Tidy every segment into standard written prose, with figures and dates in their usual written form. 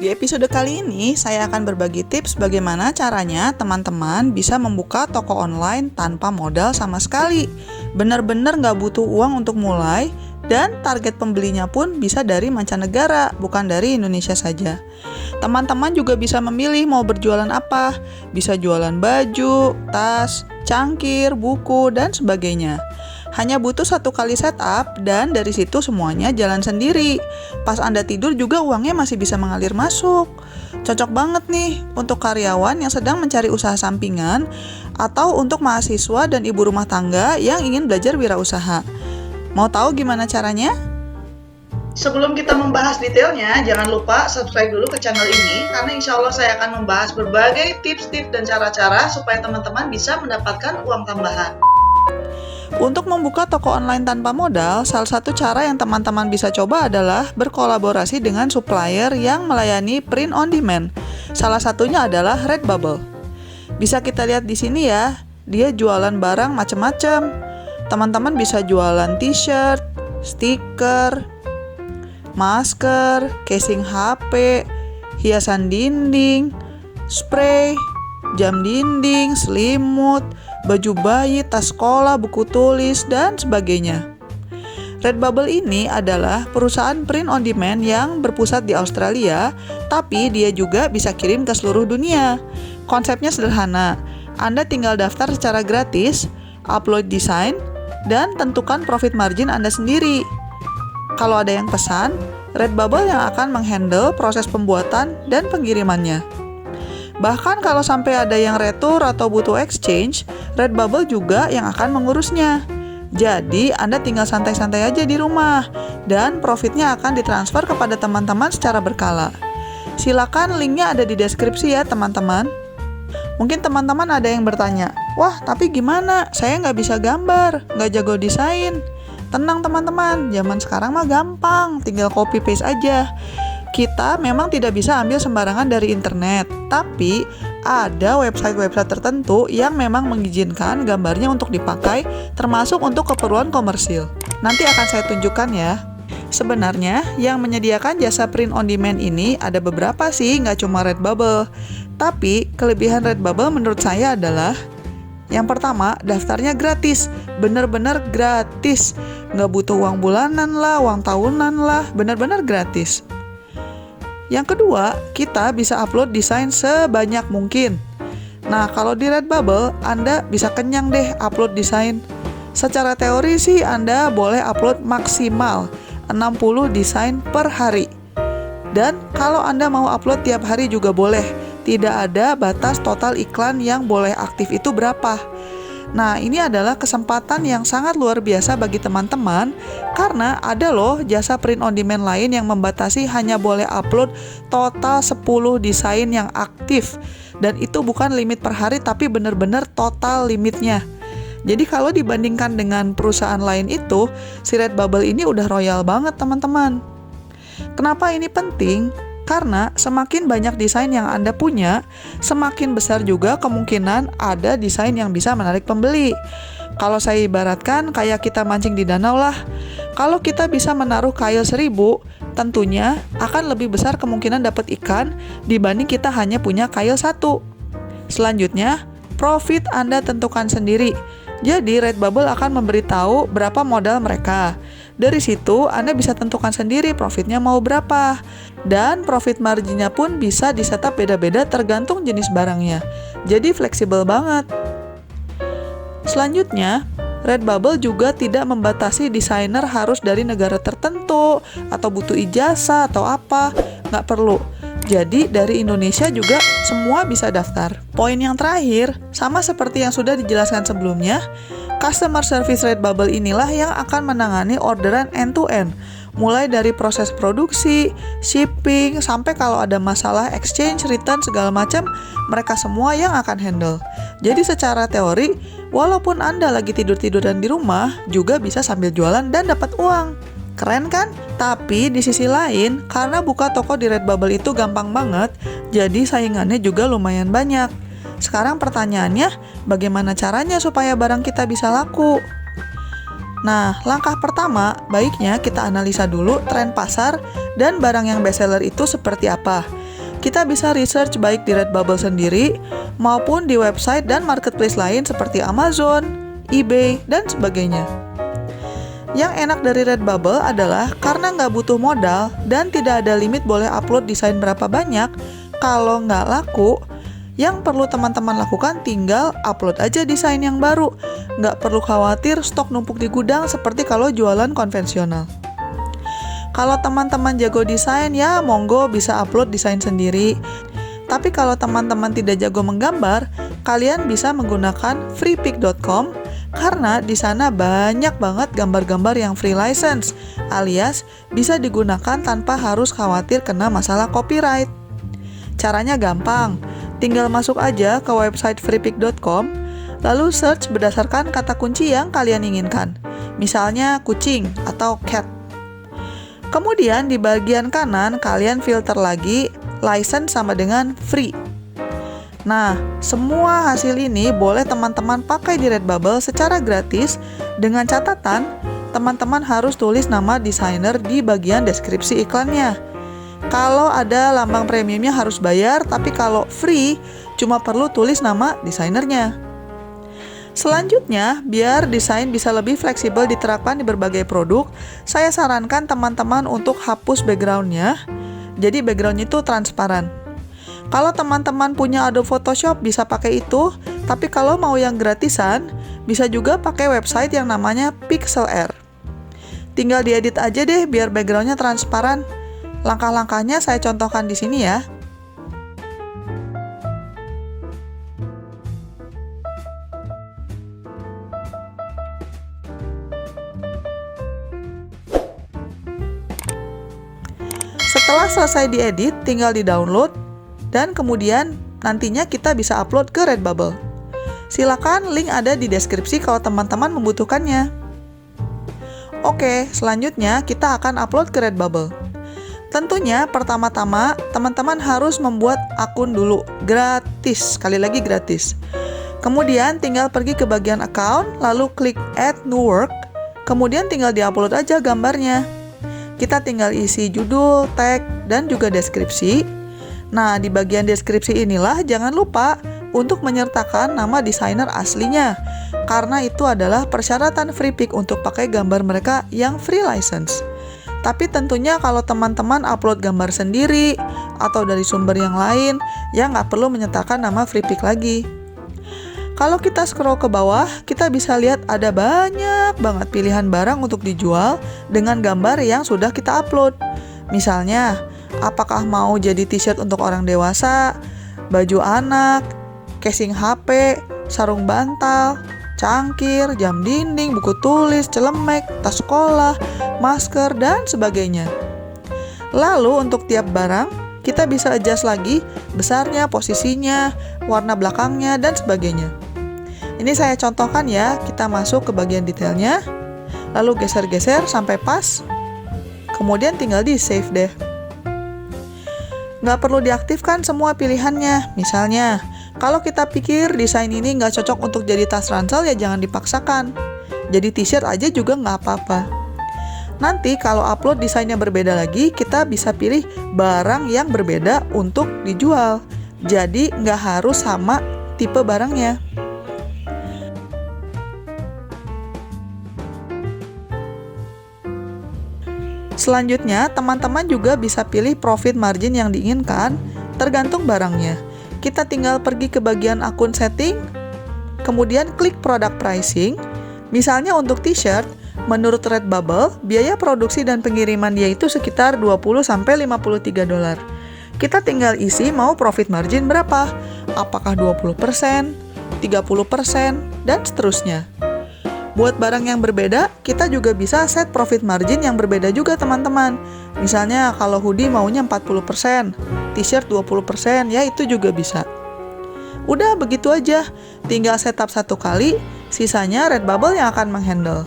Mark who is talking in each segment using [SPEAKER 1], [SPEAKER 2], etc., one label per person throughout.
[SPEAKER 1] Di episode kali ini, saya akan berbagi tips bagaimana caranya teman-teman bisa membuka toko online tanpa modal sama sekali. Benar-benar nggak butuh uang untuk mulai, dan target pembelinya pun bisa dari mancanegara, bukan dari Indonesia saja. Teman-teman juga bisa memilih mau berjualan apa. Bisa jualan baju, tas, cangkir, buku, dan sebagainya. Hanya butuh satu kali setup dan dari situ semuanya jalan sendiri. Pas Anda tidur juga uangnya masih bisa mengalir masuk. Cocok banget nih untuk karyawan yang sedang mencari usaha sampingan atau untuk mahasiswa dan ibu rumah tangga yang ingin belajar wirausaha. Mau tahu gimana caranya?
[SPEAKER 2] Sebelum kita membahas detailnya, jangan lupa subscribe dulu ke channel ini karena insya Allah saya akan membahas berbagai tips-tips dan cara-cara supaya teman-teman bisa mendapatkan uang tambahan.
[SPEAKER 1] Untuk membuka toko online tanpa modal, salah satu cara yang teman-teman bisa coba adalah berkolaborasi dengan supplier yang melayani print on demand. Salah satunya adalah Redbubble. Bisa kita lihat di sini ya, dia jualan barang macam-macam. Teman-teman bisa jualan t-shirt, stiker, masker, casing HP, hiasan dinding, spray, jam dinding, selimut, baju bayi, tas sekolah, buku tulis, dan sebagainya. Redbubble ini adalah perusahaan print on demand yang berpusat di Australia, tapi dia juga bisa kirim ke seluruh dunia. Konsepnya sederhana, Anda tinggal daftar secara gratis, upload desain, dan tentukan profit margin Anda sendiri. Kalau ada yang pesan, Redbubble yang akan menghandle proses pembuatan dan pengirimannya. Bahkan kalau sampai ada yang retur atau butuh exchange, Redbubble juga yang akan mengurusnya. Jadi, Anda tinggal santai-santai aja di rumah, dan profitnya akan ditransfer kepada teman-teman secara berkala. Silakan linknya ada di deskripsi ya teman-teman. Mungkin teman-teman ada yang bertanya, wah tapi gimana? Saya nggak bisa gambar, nggak jago desain. Tenang teman-teman, zaman sekarang mah gampang, tinggal copy paste aja. Kita memang tidak bisa ambil sembarangan dari internet, tapi ada website-website tertentu yang memang mengizinkan gambarnya untuk dipakai, termasuk untuk keperluan komersil. Nanti akan saya tunjukkan ya. Sebenarnya, yang menyediakan jasa print on demand ini ada beberapa sih, nggak cuma Redbubble. Tapi, kelebihan Redbubble menurut saya adalah yang pertama, daftarnya gratis, bener-bener gratis. Nggak butuh uang bulanan lah, uang tahunan lah, bener-bener gratis. Yang kedua, kita bisa upload desain sebanyak mungkin. Nah, kalau di Redbubble, Anda bisa kenyang deh upload desain. Secara teori sih, Anda boleh upload maksimal 60 desain per hari. Dan kalau Anda mau upload tiap hari juga boleh. Tidak ada batas total iklan yang boleh aktif itu berapa. Nah, ini adalah kesempatan yang sangat luar biasa bagi teman-teman karena ada loh jasa print on demand lain yang membatasi hanya boleh upload total 10 desain yang aktif. Dan itu bukan limit per hari tapi benar-benar total limitnya. Jadi kalau dibandingkan dengan perusahaan lain itu, si Redbubble ini udah royal banget teman-teman. Kenapa ini penting? Karena semakin banyak desain yang Anda punya, semakin besar juga kemungkinan ada desain yang bisa menarik pembeli. Kalau saya ibaratkan kayak kita mancing di danau lah. Kalau kita bisa menaruh kail 1000, tentunya akan lebih besar kemungkinan dapat ikan dibanding kita hanya punya kail 1. Selanjutnya, profit Anda tentukan sendiri. Jadi Redbubble akan memberitahu berapa modal mereka. Dari situ, Anda bisa tentukan sendiri profitnya mau berapa. Dan profit marginnya pun bisa di-setup beda-beda tergantung jenis barangnya. Jadi fleksibel banget. Selanjutnya, Redbubble juga tidak membatasi desainer harus dari negara tertentu, atau butuh ijazah atau apa. Nggak perlu. Jadi dari Indonesia juga semua bisa daftar. Poin yang terakhir, sama seperti yang sudah dijelaskan sebelumnya, customer service Redbubble inilah yang akan menangani orderan end-to-end. Mulai dari proses produksi, shipping, sampai kalau ada masalah exchange, return, segala macam, mereka semua yang akan handle. Jadi secara teori, walaupun Anda lagi tidur-tiduran di rumah, juga bisa sambil jualan dan dapat uang. Keren kan? Tapi di sisi lain, karena buka toko di Redbubble itu gampang banget, jadi saingannya juga lumayan banyak. Sekarang pertanyaannya, bagaimana caranya supaya barang kita bisa laku? Nah, langkah pertama, baiknya kita analisa dulu tren pasar dan barang yang bestseller itu seperti apa. Kita bisa research baik di Redbubble sendiri maupun di website dan marketplace lain seperti Amazon, eBay, dan sebagainya. Yang enak dari Redbubble adalah karena nggak butuh modal dan tidak ada limit boleh upload desain berapa banyak. Kalau nggak laku, yang perlu teman-teman lakukan tinggal upload aja desain yang baru. Nggak perlu khawatir stok numpuk di gudang seperti kalau jualan konvensional. Kalau teman-teman jago desain, ya monggo bisa upload desain sendiri. Tapi kalau teman-teman tidak jago menggambar, kalian bisa menggunakan freepik.com karena di sana banyak banget gambar-gambar yang free license, alias bisa digunakan tanpa harus khawatir kena masalah copyright. Caranya gampang, tinggal masuk aja ke website freepik.com, lalu search berdasarkan kata kunci yang kalian inginkan, misalnya kucing atau cat. Kemudian di bagian kanan kalian filter lagi license sama dengan free. Nah, semua hasil ini boleh teman-teman pakai di Redbubble secara gratis dengan catatan teman-teman harus tulis nama desainer di bagian deskripsi iklannya. Kalau ada lambang premiumnya harus bayar, tapi kalau free cuma perlu tulis nama desainernya. Selanjutnya, biar desain bisa lebih fleksibel diterapkan di berbagai produk, saya sarankan teman-teman untuk hapus background-nya. Jadi background-nya itu transparan. Kalau teman-teman punya Adobe Photoshop bisa pakai itu, tapi kalau mau yang gratisan, bisa juga pakai website yang namanya Pixlr. Tinggal diedit aja deh biar background-nya transparan. Langkah-langkahnya saya contohkan di sini ya. Setelah selesai diedit, tinggal di-download dan kemudian nantinya kita bisa upload ke Redbubble. Silakan, link ada di deskripsi kalau teman-teman membutuhkannya. Oke, selanjutnya kita akan upload ke Redbubble. Tentunya pertama-tama teman-teman harus membuat akun dulu, gratis, sekali lagi gratis. Kemudian tinggal pergi ke bagian account, lalu klik add new work, kemudian tinggal di-upload aja gambarnya. Kita tinggal isi judul, tag, dan juga deskripsi. Nah, di bagian deskripsi inilah jangan lupa untuk menyertakan nama desainer aslinya, karena itu adalah persyaratan Freepik untuk pakai gambar mereka yang free license. Tapi tentunya kalau teman-teman upload gambar sendiri atau dari sumber yang lain, ya nggak perlu menyertakan nama Freepik lagi. Kalau kita scroll ke bawah, kita bisa lihat ada banyak banget pilihan barang untuk dijual dengan gambar yang sudah kita upload. Misalnya, apakah mau jadi t-shirt untuk orang dewasa, baju anak, casing HP, sarung bantal, cangkir, jam dinding, buku tulis, celemek, tas sekolah, masker, dan sebagainya. Lalu untuk tiap barang, kita bisa adjust lagi besarnya, posisinya, warna belakangnya, dan sebagainya. Ini saya contohkan ya, kita masuk ke bagian detailnya, lalu geser-geser sampai pas, kemudian tinggal di save deh. Nggak perlu diaktifkan semua pilihannya. Misalnya, kalau kita pikir desain ini nggak cocok untuk jadi tas ransel, ya jangan dipaksakan. Jadi t-shirt aja juga nggak apa-apa. Nanti kalau upload desainnya berbeda lagi, kita bisa pilih barang yang berbeda untuk dijual. Jadi nggak harus sama tipe barangnya. Selanjutnya, teman-teman juga bisa pilih profit margin yang diinginkan, tergantung barangnya. Kita tinggal pergi ke bagian akun setting, kemudian klik product pricing. Misalnya untuk t-shirt, menurut Redbubble, biaya produksi dan pengiriman dia itu sekitar $20-53. Kita tinggal isi mau profit margin berapa, apakah 20%, 30%, dan seterusnya. Buat barang yang berbeda, kita juga bisa set profit margin yang berbeda juga teman-teman. Misalnya kalau hoodie maunya 40%, t-shirt 20%, ya itu juga bisa. Udah begitu aja, tinggal setup satu kali, sisanya Redbubble yang akan menghandle.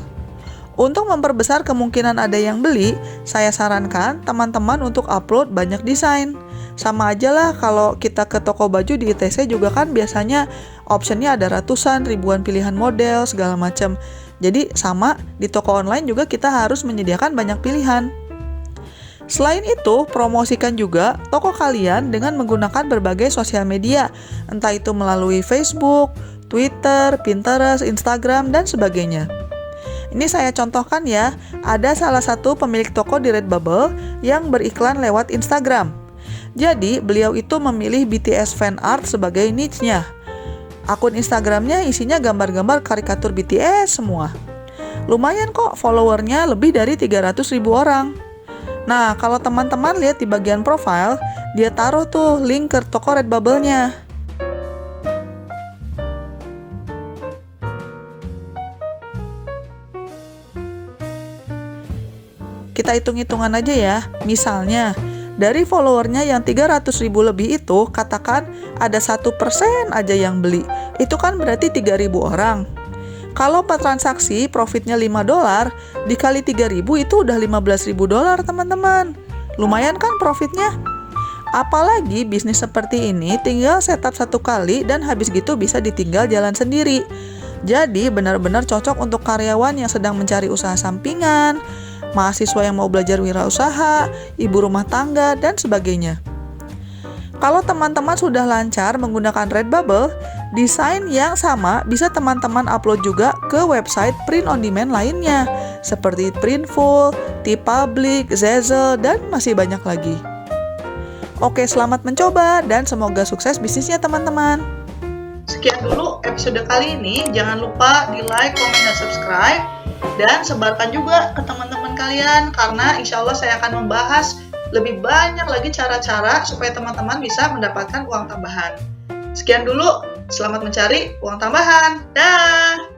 [SPEAKER 1] Untuk memperbesar kemungkinan ada yang beli, saya sarankan teman-teman untuk upload banyak desain. Sama aja lah kalau kita ke toko baju di ITC juga kan biasanya optionnya ada ratusan, ribuan pilihan model, segala macam. Jadi sama, di toko online juga kita harus menyediakan banyak pilihan. Selain itu, promosikan juga toko kalian dengan menggunakan berbagai sosial media, entah itu melalui Facebook, Twitter, Pinterest, Instagram, dan sebagainya. Ini saya contohkan ya, ada salah satu pemilik toko di Redbubble yang beriklan lewat Instagram. Jadi, beliau itu memilih BTS fan art sebagai niche-nya. Akun Instagramnya isinya gambar-gambar karikatur BTS semua. Lumayan kok followernya lebih dari 300.000 orang. Nah, kalau teman-teman lihat di bagian profile, dia taruh tuh link ke toko Redbubble-nya. Kita hitung-hitungan aja ya. Misalnya, dari followernya yang 300.000 lebih itu, katakan ada 1% aja yang beli. Itu kan berarti 3.000 orang. Kalau per transaksi profitnya $5, dikali 3.000 itu udah $15.000 teman-teman. Lumayan kan profitnya? Apalagi bisnis seperti ini tinggal setup satu kali dan habis gitu bisa ditinggal jalan sendiri. Jadi benar-benar cocok untuk karyawan yang sedang mencari usaha sampingan, mahasiswa yang mau belajar wirausaha, ibu rumah tangga, dan sebagainya. Kalau teman-teman sudah lancar menggunakan Redbubble, desain yang sama bisa teman-teman upload juga ke website print on demand lainnya, seperti Printful, TeePublic, Zazzle, dan masih banyak lagi. Oke, selamat mencoba dan semoga sukses bisnisnya teman-teman.
[SPEAKER 2] Sekian dulu episode kali ini. Jangan lupa di like, komen, dan subscribe. Dan sebarkan juga ke teman-teman kalian, karena insya Allah saya akan membahas lebih banyak lagi cara-cara supaya teman-teman bisa mendapatkan uang tambahan. Sekian dulu, selamat mencari uang tambahan. Dah!